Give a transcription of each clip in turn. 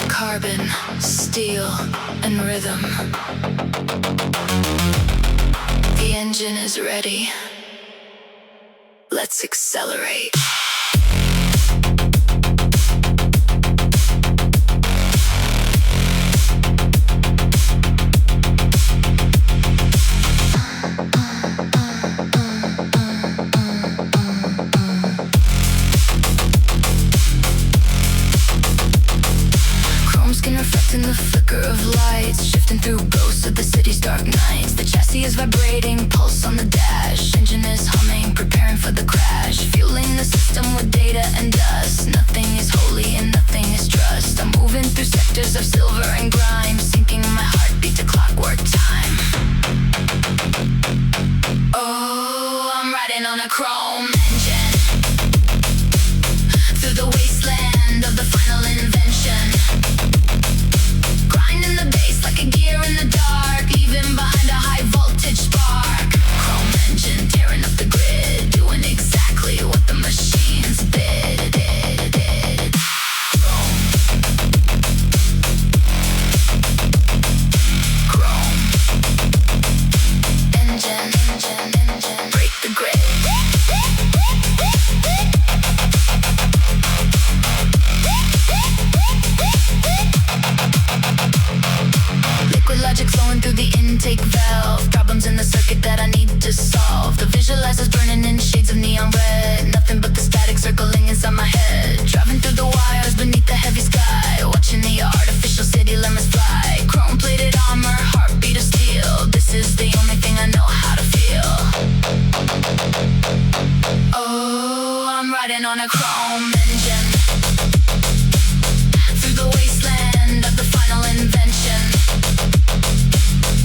Carbon, steel, and rhythm. The engine is ready. Let's accelerate. In the flicker of lights, shifting through ghosts of the city's dark nights. The chassis is vibrating, pulse on the dash. Engine is humming, preparing for the crash. Fueling the system with data and dust. Nothing is holy and nothing is trust. I'm moving through sectors of silver and grime, syncing my heartbeat to clockwork time. Oh, I'm riding on a chrome engine through the wasteland of the final invention. Grinding the bass like a gear in the dark, leaving behind a high voltage spark. Chrome engine tearing up the grid, doing exactly what the machines bid. Chrome engine, break the grid. Liquid logic flowing through the intake valve. Problems in the circuit that I need to solve. The visualizer's burning in shades of neon red. Nothing but the static circling inside my riding on a chrome engine through the wasteland of the final invention.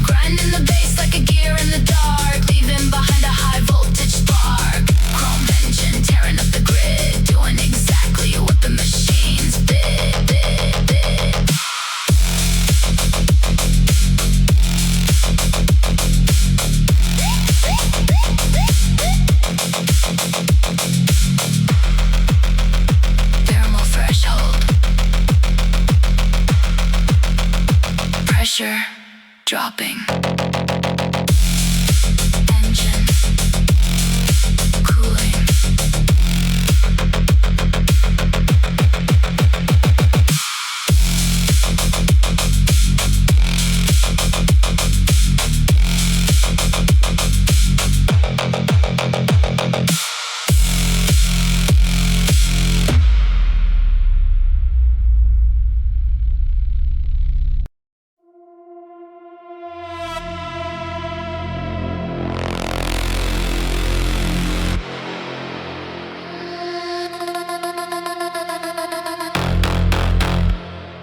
Grinding the bass like a gear in the dark, leaving behind a high voltage spark. Chrome engine tearing up the grid, doing exactly what the machines bid. Thermal threshold. Pressure dropping. Engine cooling.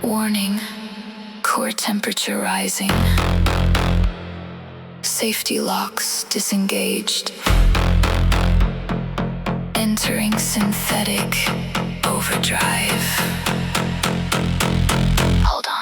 Warning, core temperature rising. Safety locks disengaged. Entering synthetic overdrive. Hold on.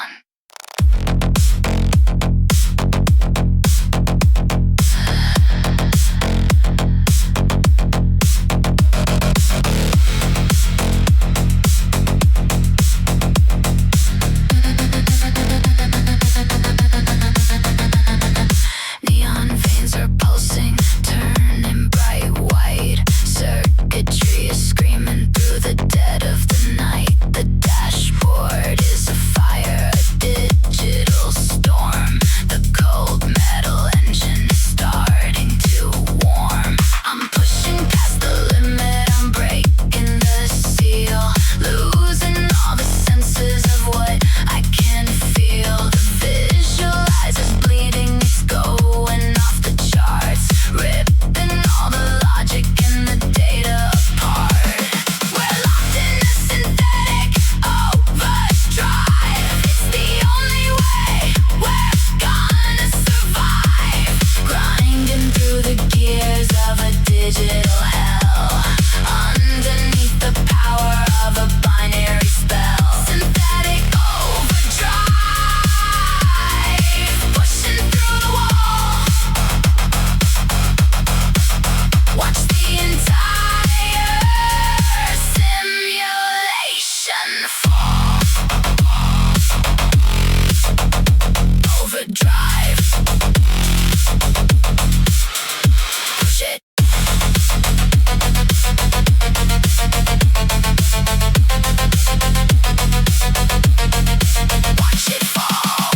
Neon veins are pulsing, turning bright white. Circuitry is screaming through the dead of the night. The dashboard is afire, a digital storm. The cold metal engine is starting to warm. I'm pushing past the limit, I'm breaking the seal. Losing all the senses of what I can feel. The visualizer's bleeding, it's going off the charts. Ripping all the logic and the data apart. We're locked in a synthetic overdrive. It's the only way we're gonna survive. Grinding through the gears of a digital hell. Underneath the power of a binary spell. Synthetic overdrive. Pushing through the wall. Watch the entire simulation fall. Overdrive. Push it. Watch it fall.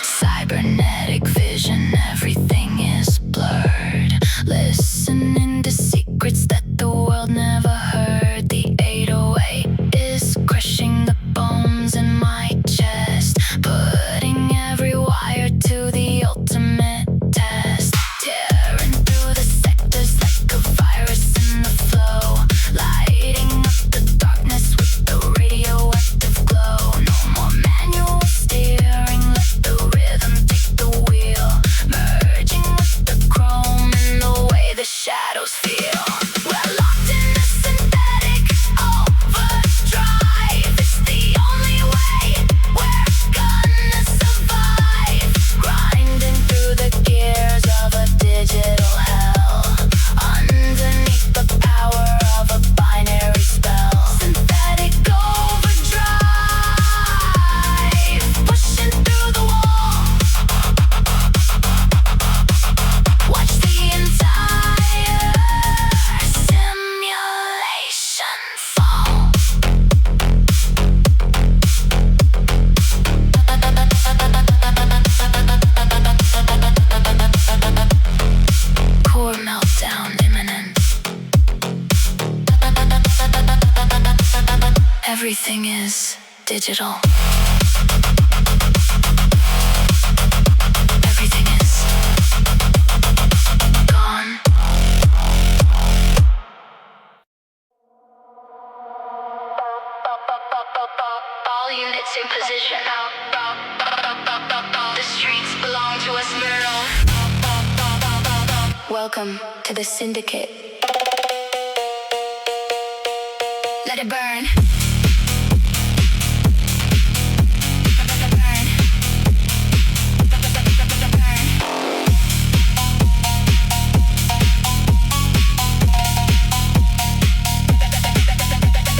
Cybernetic vision, everything is blurred. Listening to secrets that the world never heard. The 808 is crushing the bones in my chest, putting every wire to the ultimate test. Tearing through the sectors like a virus in the flow, lighting up the darkness with the radioactive glow. No more manual steering, let the rhythm take the wheel, merging with the chrome and the way the shadows feel. We're locked in a synthetic overdrive. It's the only way we're gonna survive. Grinding through the gears of a digital hell. Underneath the power of a binary spell. Synthetic overdrive. Pushing through the wall. Watch the entire simulation fall. Core meltdown imminent. Everything is digital. Welcome to the Syndicate. Let it burn.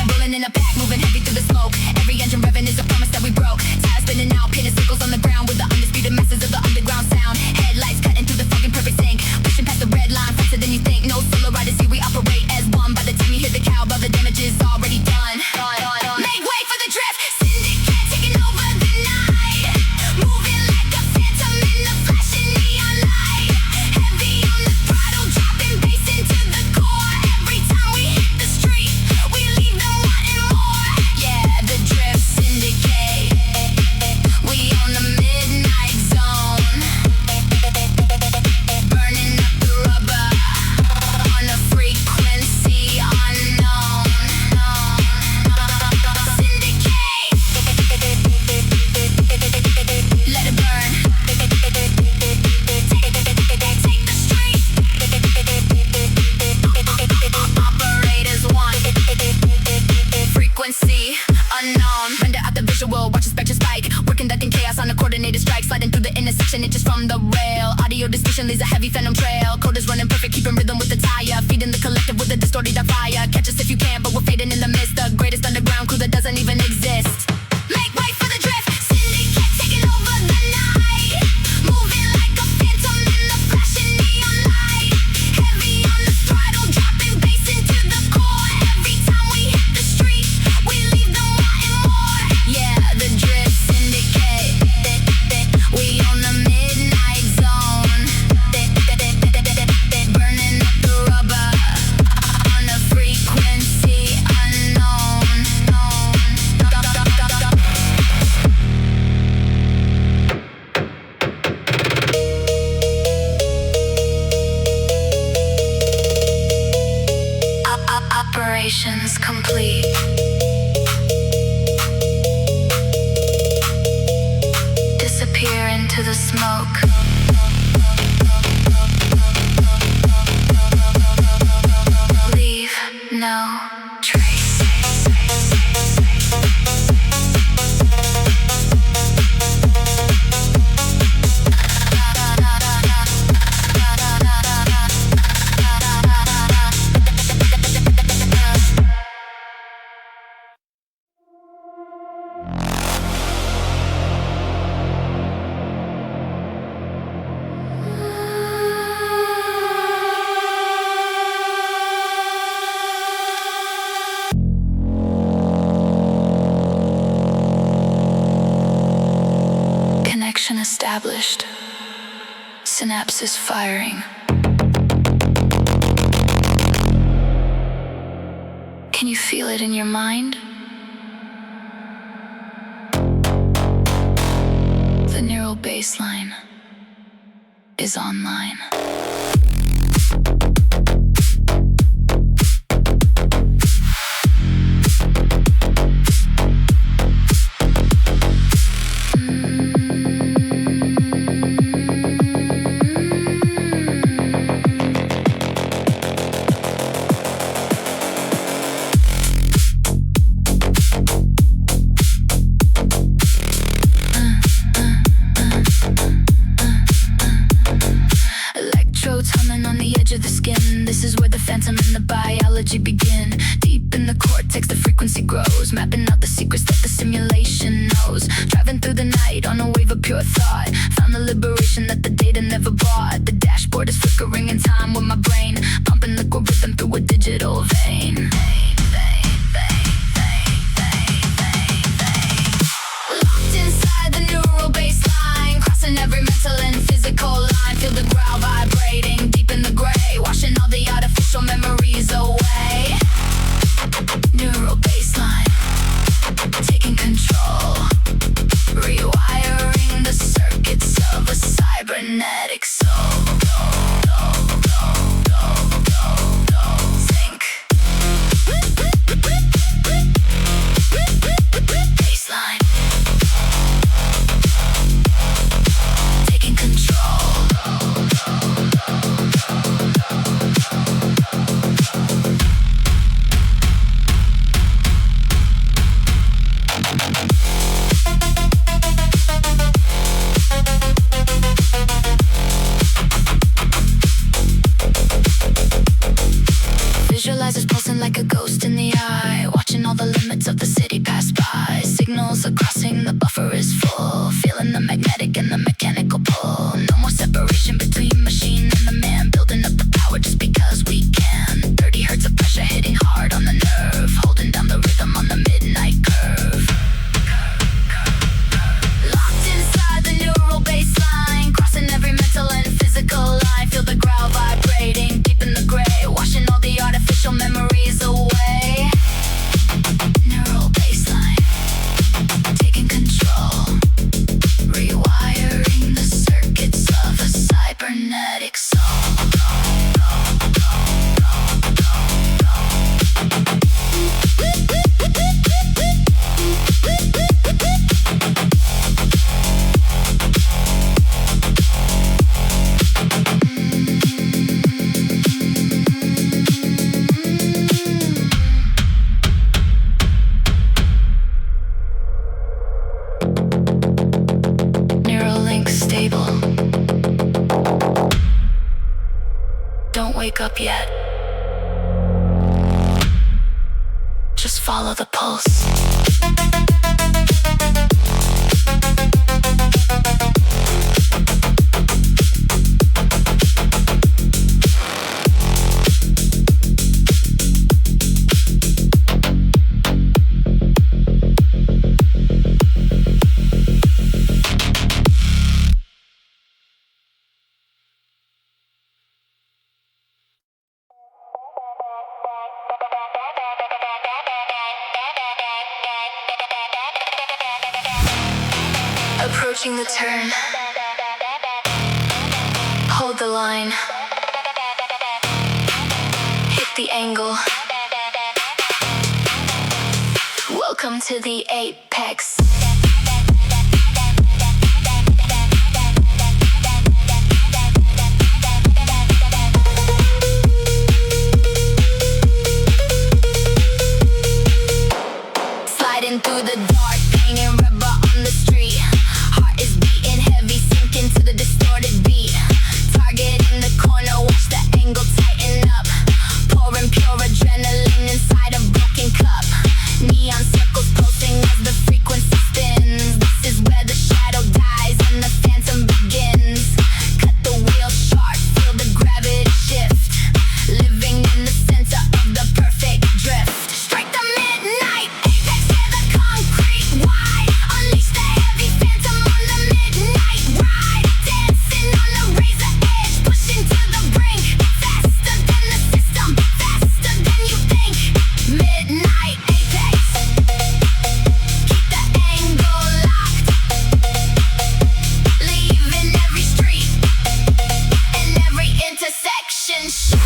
Rolling in a pack, moving heavy through the smoke. Every engine revving is a promise that we broke. Tires spinning out, painted circles on the ground with the undisputed masses of the underground sound. Headlights cutting through the fog in perfect sync, pushing past the red line faster than you think. No solo riders here, we operate as one. By the time you hear the cowbell, the damage is already done. Make way for the drift. Syndicate taking over the night, moving like a phantom in the flashing neon light. Heavy on the throttle, dropping bass into the core. Every time we hit the street, we leave them wanting more. Yeah, the drift syndicate, we own the midnight zone, burning up the rubber on a frequency unknown. Syndicate, let it burn. Take the street. Operators one. Frequency unknown. Render out the visual, watch the spectre spike. We're conducting chaos on a coordinated strike. Sliding through the intersection, inches from the rail. Audio distortion leaves a heavy phantom trail. Code is running perfect, keeping rhythm with the tire. Feeding the collective with a distorted fire. Catch us if you can, but we're fading in the mist. The greatest underground crew that doesn't even exist. Make way for the drift. Syndicate taking over the night, moving like a phantom in the flashing neon light. Heavy on the throttle, dropping bass into the core. Every time we hit the street, we leave them wanting more. Yeah, the drift syndicate, we own the midnight zone, burning up the rubber on a frequency unknown. Operations complete. Disappear into the smoke. Leave no trace. Connection established. Synapses firing. Can you feel it in your mind? The neural bassline is online. This is where the phantom and the biology begin. Deep in the cortex, the frequency grows, mapping out the secrets that the simulation knows. Driving through the night on a wave of pure thought, found the liberation that the data never bought. The dashboard is flickering in time with my brain, pumping liquid rhythm through a digital vein. Locked inside the neural baseline, crossing every mental and physical line. Feel the ground vibrating deep in the gray, washing all the artificial memories away. Neural baseline, taking control, rewiring the circuits of a cybernetic soul. Think. signals are crossing, the buffer is full. Feeling the magnetic and the mechanical pull. No more separation between machine and the man. Building up the power just because we can. 30 hertz of pressure hitting hard on the nerve. Holding down the rhythm on the midnight curve. Locked inside the neural bassline, crossing every mental and physical line. Feel the growl vibrating deep in the gray, washing all the artificial memories away. Neural bassline, taking control, rewiring the circuits of a cybernetic soul. Don't wake up yet. Just follow the pulse. Approaching the turn. Hold the line. Hit the angle. Welcome to the apex. Sliding through the dark, banging rubber on the street. Heart is beating heavy, sinking to the distorted beat. Target in the corner, watch the angle tighten up. Pouring pure adrenaline inside a broken cup. Neon circles pulsing as the frequency spins. This is where the shadow dies and the phantom begins. Cut the wheel sharp, feel the gravity shift. Living in the center of the perfect drift. Strike the midnight apex, tear the concrete wide. Unleash the heavy phantom on the midnight ride. Dancing on the razor edge, pushing to the brink. Faster than the system, faster than you think. Midnight apex, keep the angle locked. Leaving every street and every intersection shocked.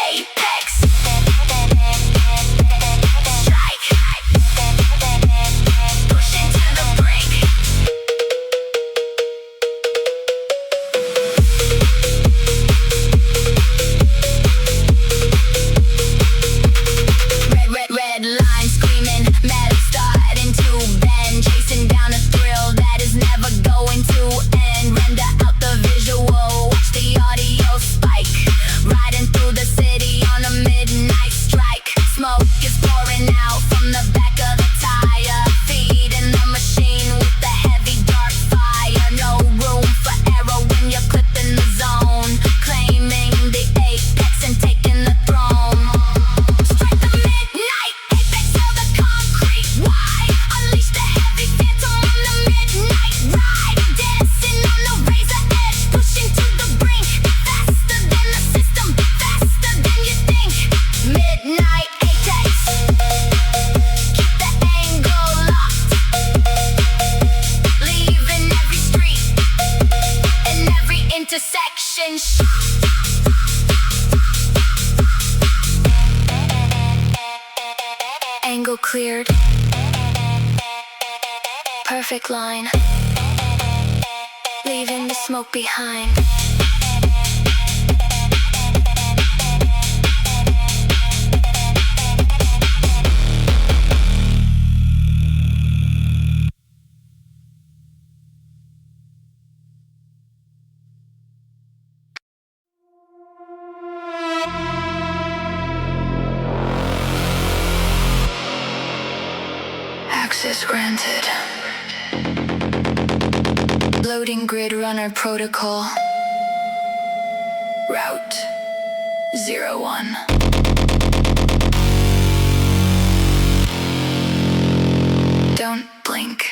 Apex, strike, pushing to the brink. Red line screaming, metal starting to bend. Chasing down a thrill that is never going to end. Render out the visual, watch the audio spike. Riding through the city on a midnight strike. Smoke is pouring out from the back of the tire. Feeding the machine with the heavy dark fire. No room for error when you're clipping the zone. Claiming the apex and taking the throne. Strike the midnight apex, till the concrete wide. Unleash the heavy phantom on the midnight ride. Dancing on the razor edge, pushing to the brink. Faster than the system, faster than you think. Midnight apex, keep the angle locked. Leaving every street and every intersection shocked. Angle cleared. Perfect line. Leaving the smoke behind. Access granted. Loading grid runner protocol. Route 01. Don't blink.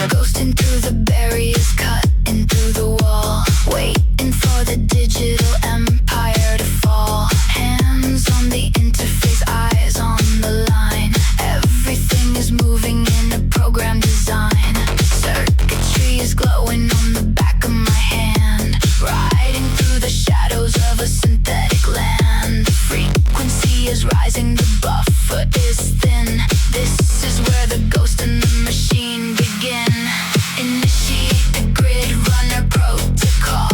Ghosting through the barriers, cutting through the wall, waiting for the digital empire to fall. Hands on the interface, eyes on the line. Everything is moving in a program design. Circuitry is glowing on the back of my hand, riding through the shadows of a synthetic land. The frequency is rising, the buffer is thin. This is where the ghost and the machine begin. Initiate the grid runner protocol.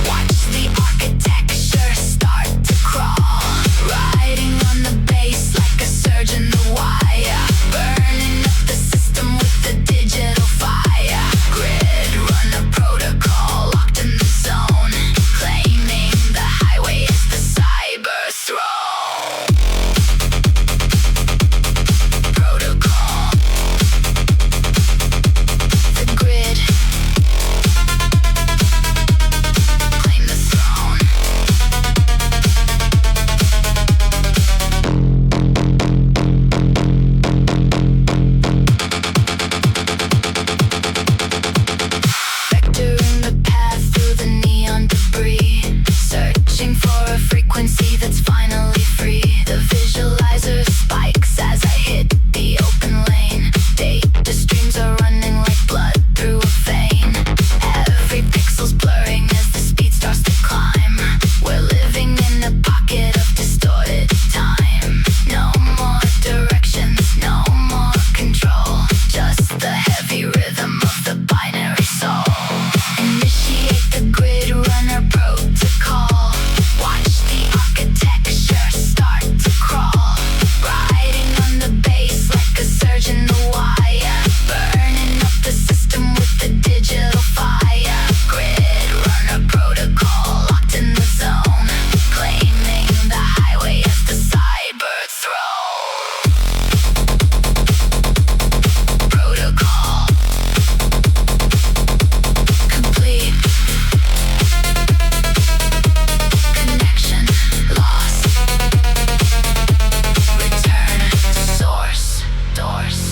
Watch the architecture start to crawl. Riding on the bass like a surge in the wire. Burning up the system with the digital fire. Grid runner protocol locked in the zone. Claiming the highway is the cyber throne. Protocol. The grid. Claim the throne. Vectoring the path through the neon debris. Searching for a frequency that's finally free. The visualizer spikes as I hit the open lane. Data streams are running like blood through a vein. Every pixel's blurring as the speed starts to climb. We're living in a pocket of distorted time. No more directions, no more control. Just the heavy rhythm of the binary soul. Initiate the grid runner protocol. Watch the architecture start to crawl. Riding on the bass like a surge in the wire. Burning up the system with the digital fire. Grid runner protocol locked in the zone. Claiming the highway as the cyber throne. Protocol complete. Connection lost. Return to source. Doors.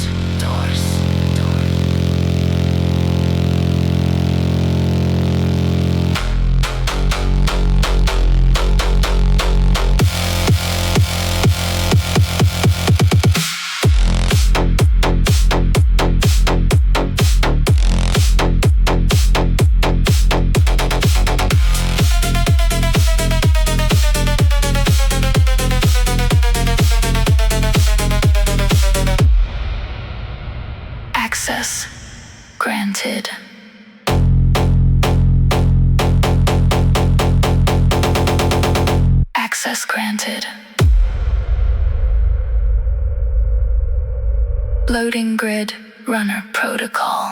Access granted. Access granted. Loading grid runner protocol.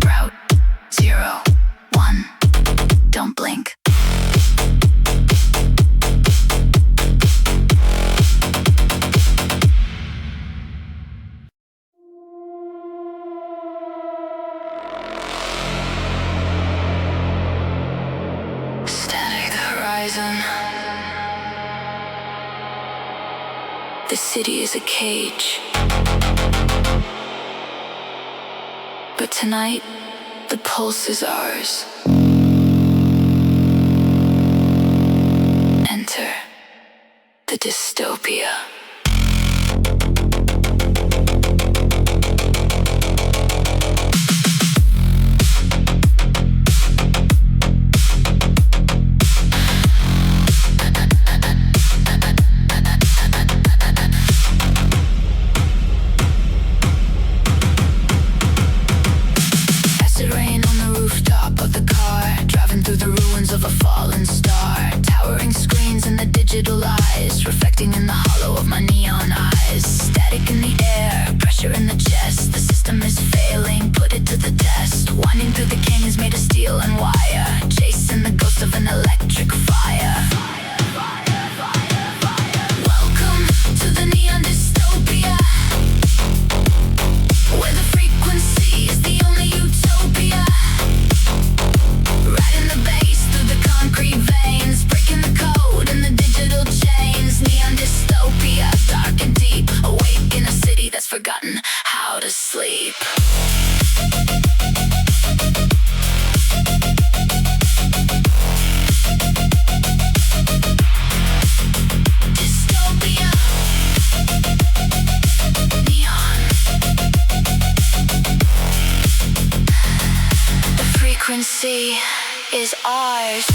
Route 01. Don't blink. Static horizon. The city is a cage. But tonight, the pulse is ours. Enter the dystopia. Through the ruins of a fallen star. Towering screens in the digital visualize, reflecting in the hollow of my neon eyes. Static in the air, pressure in the chest. The system is failing, put it to the test. Winding through the canyons made of steel and wire, chasing the ghost of an electric fire. Welcome to the neon dystopia, where the frequency is the only utopia. Riding the bass through the concrete veins, breaking the code in the digital chains. Neon dystopia, dark and deep, awake in a city that's forgotten how to sleep. Dystopia, neon. The frequency is ours.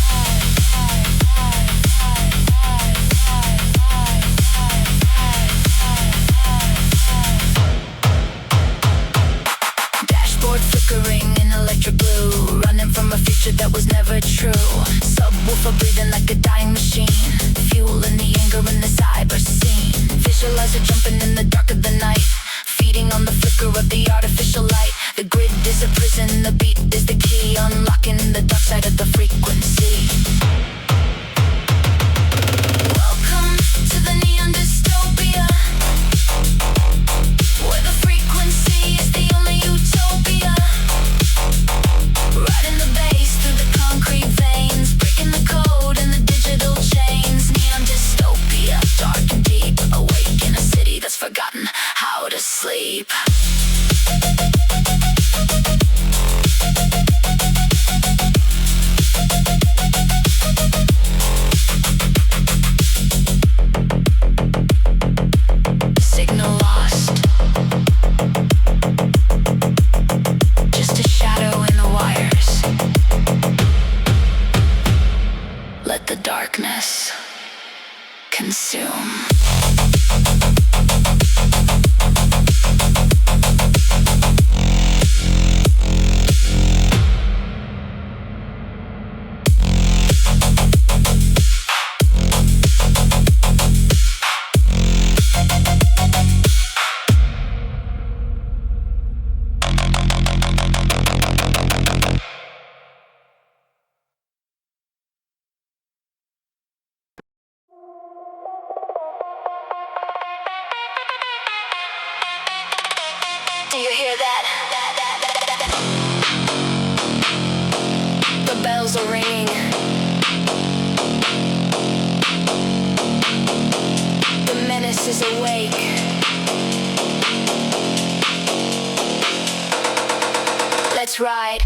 Dashboard flickering in electric blue, running from a future that was never true. Subwoofer breathing like a dying machine, fueling the anger in the cyber scene. Visualizer jumping in the dark of the night, feeding on the flicker of the artificial light. The grid is a prison, the beat is the key, unlocking the dark side of the frequency. Welcome to the neon dystopia, where the frequency is the only utopia. Riding the bass through the concrete veins, breaking the code in the digital chains. Neon dystopia, dark and deep, awake in a city that's forgotten how to sleep. Signal lost, just a shadow in the wires. Let the darkness consume. Do you hear that? The bells are ringing. The menace is awake. Let's ride.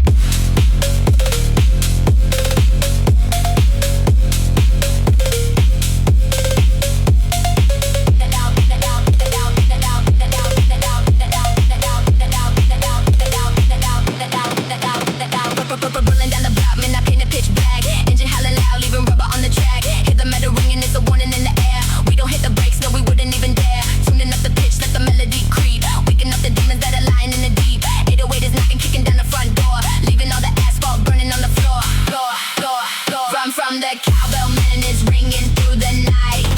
Rolling down the block, man, I paint a pitch black. Engine howling loud, leaving rubber on the track. Hear the metal ringing, it's a warning in the air. We don't hit the brakes, no, we wouldn't even dare. Tuning up the pitch, let the melody creep. Waking up the demons that are lying in the deep. 808 is knocking, kicking down the front door, leaving all the asphalt burning on the floor. Run from the cowbell menace, ringing through the night.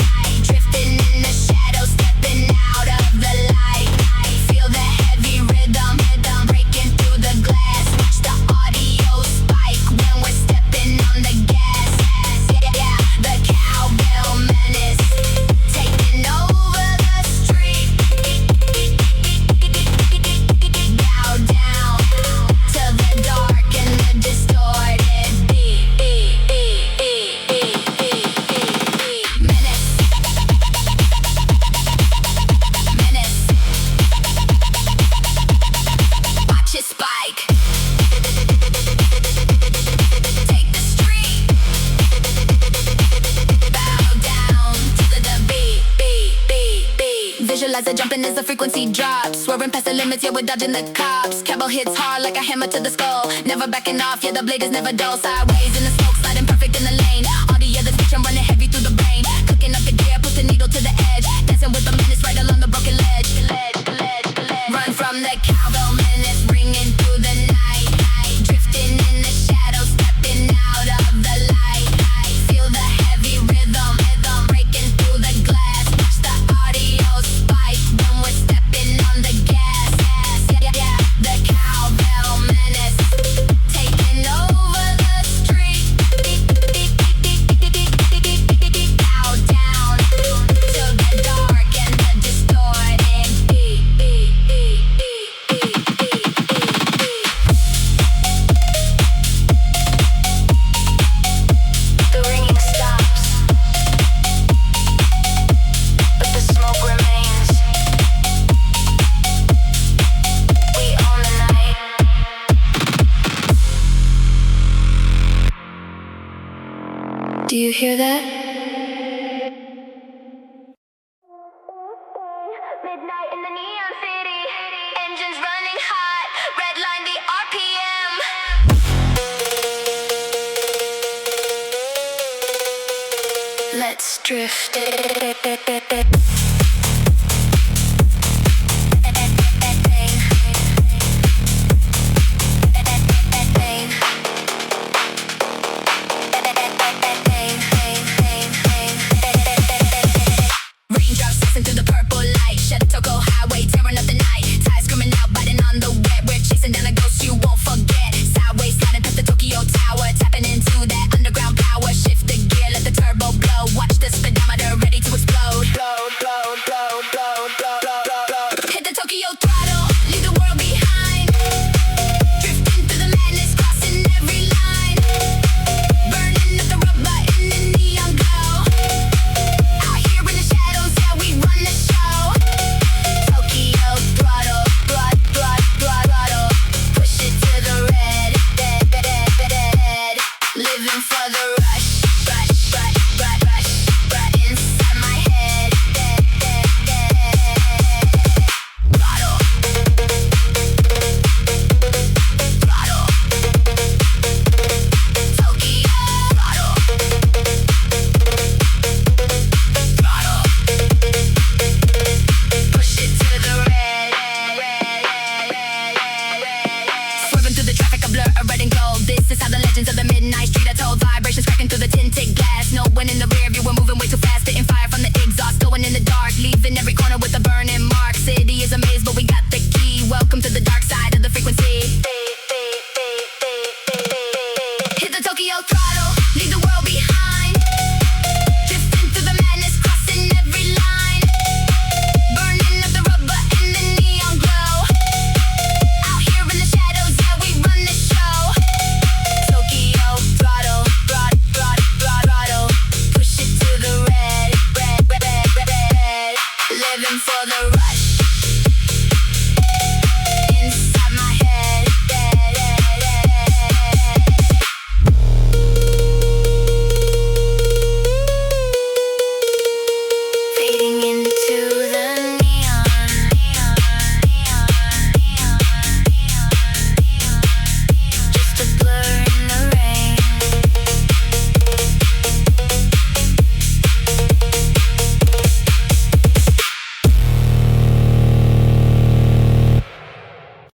Drifting in the shadows, stepping out of the light. Feel the heavy rhythm, breaking through the glass. Watch the audio spike when we're stepping on the gas. Yeah, the cowbell menace, taking over the street. Bow down to the dark and the distorted beat. Menace, menace, watch it spike. Take the street. Bow down to the beat. Visualize the jumping as the frequency drops. Swerving past the limits, yeah, we're dodging the cops. Cowbell hits hard like a hammer to the skull. Never backing off, yeah, the blade is never dull. Sideways in the smoke, sliding perfect in the lane. All the other bitch, I'm running heavy through the brain. Cooking up the gear, push the needle to the edge. Dancing with the menace right along the broken ledge. Run from the cowbell menace, ringing through the night. Drifting in the shadows, stepping out of the light. Feel the heavy rhythm, breaking hear that? Midnight in the neon city, engines running hot, redline the RPM. Let's drift. Raindrops racing through the purple light, Shetoko highway tearing up the night. Tires screaming out, biting on the wet. We're chasing down a ghost you won't forget. Sideways sliding past the Tokyo Tower, tapping into that underground power. Shift the gear, let the turbo blow. Watch the speedometer ready to explode.